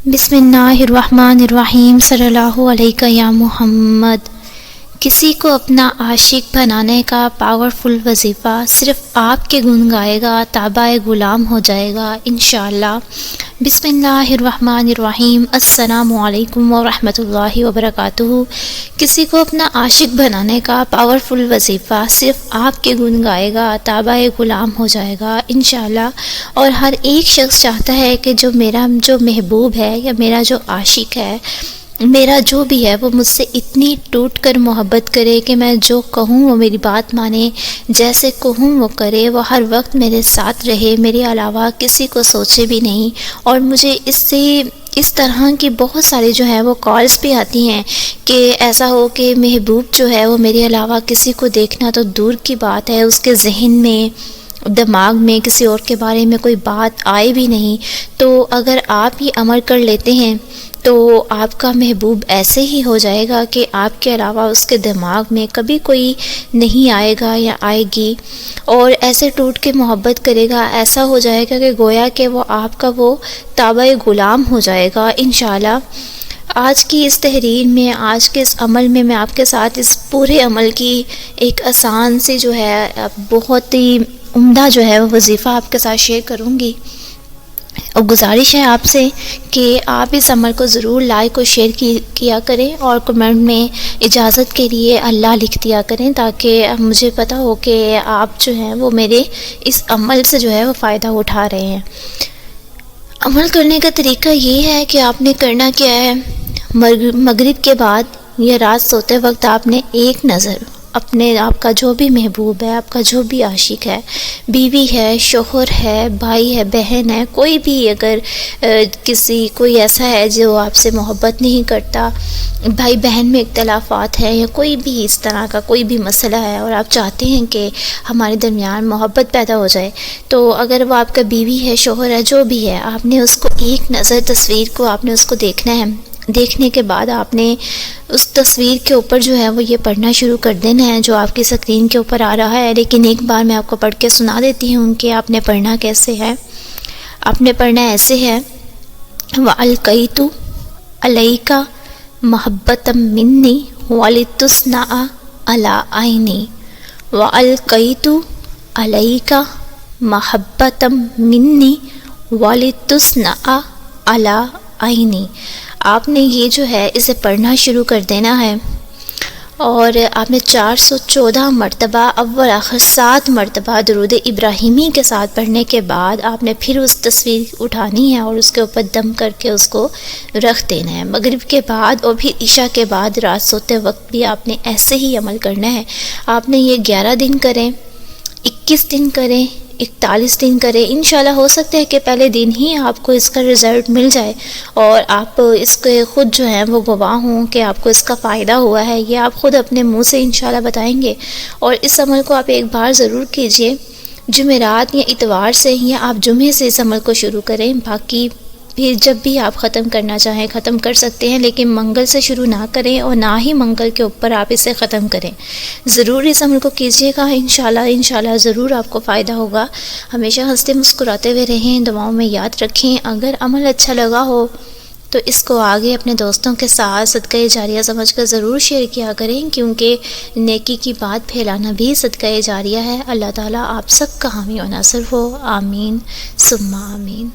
بسم اللہ الرحمن الرحیم صلی اللہ علیہ یا محمد۔ کسی کو اپنا عاشق بنانے کا پاورفل وظیفہ صرف آپ کے گن گائے گا، تابع غلام ہو جائے گا انشاءاللہ۔ بسم اللہ الرحمن الرحیم۔ السلام علیکم ورحمۃ اللہ وبرکاتہ۔ کسی کو اپنا عاشق بنانے کا پاورفل وظیفہ صرف آپ کے گن گائے گا، تابع غلام ہو جائے گا انشاءاللہ۔ اور ہر ایک شخص چاہتا ہے کہ میرا جو محبوب ہے یا میرا جو عاشق ہے، میرا جو بھی ہے، وہ مجھ سے اتنی ٹوٹ کر محبت کرے کہ میں جو کہوں وہ میری بات مانے، جیسے کہوں وہ کرے، وہ ہر وقت میرے ساتھ رہے، میرے علاوہ کسی کو سوچے بھی نہیں۔ اور مجھے اس طرح کی بہت ساری جو ہے وہ کالز بھی آتی ہیں کہ ایسا ہو کہ محبوب جو ہے وہ میرے علاوہ کسی کو دیکھنا تو دور کی بات ہے، اس کے ذہن میں، دماغ میں کسی اور کے بارے میں کوئی بات آئے بھی نہیں۔ تو اگر آپ یہ عمل کر لیتے ہیں تو آپ کا محبوب ایسے ہی ہو جائے گا کہ آپ کے علاوہ اس کے دماغ میں کبھی کوئی نہیں آئے گا یا آئے گی، اور ایسے ٹوٹ کے محبت کرے گا، ایسا ہو جائے گا کہ گویا کہ وہ آپ کا وہ تابع غلام ہو جائے گا انشاءاللہ۔ آج کی اس تحریر میں، آج کے اس عمل میں آپ کے ساتھ اس پورے عمل کی ایک آسان سی جو ہے، بہت ہی عمدہ جو ہے وہ وظیفہ آپ کے ساتھ شیئر کروں گی، اور گزارش ہے آپ سے کہ آپ اس عمل کو ضرور لائک اور شیئر کیا کریں، اور کمنٹ میں اجازت کے لیے اللہ لکھ دیا کریں، تاکہ مجھے پتہ ہو کہ آپ جو ہیں وہ میرے اس عمل سے جو ہے وہ فائدہ اٹھا رہے ہیں۔ عمل کرنے کا طریقہ یہ ہے کہ آپ نے کرنا کیا ہے، مغرب کے بعد یا رات سوتے وقت آپ نے ایک نظر آپ کا جو بھی محبوب ہے، آپ کا جو بھی عاشق ہے، بیوی ہے، شوہر ہے، بھائی ہے، بہن ہے، کوئی بھی اگر کوئی ایسا ہے جو آپ سے محبت نہیں کرتا، بھائی بہن میں اختلافات ہیں، یا کوئی بھی اس طرح کا کوئی بھی مسئلہ ہے اور آپ چاہتے ہیں کہ ہمارے درمیان محبت پیدا ہو جائے، تو اگر وہ آپ کا بیوی ہے، شوہر ہے، جو بھی ہے، آپ نے اس کو ایک نظر تصویر کو آپ نے اس کو دیکھنا ہے۔ دیکھنے کے بعد آپ نے اس تصویر کے اوپر جو ہے وہ یہ پڑھنا شروع کر دینا ہے جو آپ کی اسکرین کے اوپر آ رہا ہے، لیکن ایک بار میں آپ کو پڑھ کے سنا دیتی ہوں کہ آپ نے پڑھنا کیسے ہے۔ آپ نے پڑھنا ایسے ہے: وَأَلْقَيْتُ عَلَيْكَ مَحَبَّةً مِّنِّي وَلِتُصْنَعَ عَلَىٰ عَيْنِي وَأَلْقَيْتُ عَلَيْكَ مَحَبَّةً مِّنِّي وَلِتُصْنَعَ عَلَىٰ عَيْنِي۔ آپ نے یہ جو ہے اسے پڑھنا شروع کر دینا ہے، اور آپ نے 414 مرتبہ اول آخر 7 مرتبہ درود ابراہیمی کے ساتھ پڑھنے کے بعد آپ نے پھر اس تصویر اٹھانی ہے اور اس کے اوپر دم کر کے اس کو رکھ دینا ہے۔ مغرب کے بعد اور پھر عشاء کے بعد رات سوتے وقت بھی آپ نے ایسے ہی عمل کرنا ہے۔ آپ نے یہ 11 دن کریں، 21 دن کریں، 41 دن کریں، انشاءاللہ ہو سکتا ہے کہ پہلے دن ہی آپ کو اس کا رزلٹ مل جائے، اور آپ اس کے خود جو ہیں وہ گواہ ہوں کہ آپ کو اس کا فائدہ ہوا ہے، یہ آپ خود اپنے منہ سے انشاءاللہ بتائیں گے۔ اور اس عمل کو آپ ایک بار ضرور کیجئے، جمعرات یا اتوار سے، یا آپ جمعے سے اس عمل کو شروع کریں، باقی پھر جب بھی آپ ختم کرنا چاہیں ختم کر سکتے ہیں، لیکن منگل سے شروع نہ کریں، اور نہ ہی منگل کے اوپر آپ اسے ختم کریں۔ ضرور اس عمل کو کیجیے گا، انشاءاللہ ضرور آپ کو فائدہ ہوگا۔ ہمیشہ ہنستے مسکراتے ہوئے رہیں، دعاؤں میں یاد رکھیں۔ اگر عمل اچھا لگا ہو تو اس کو آگے اپنے دوستوں کے ساتھ صدقہ جاریہ سمجھ کر ضرور شیئر کیا کریں، کیونکہ نیکی کی بات پھیلانا بھی صدقہ جاریہ ہے۔ اللہ تعالیٰ آپ سب کا حامی و ناصر ہو، آمین ثم آمین۔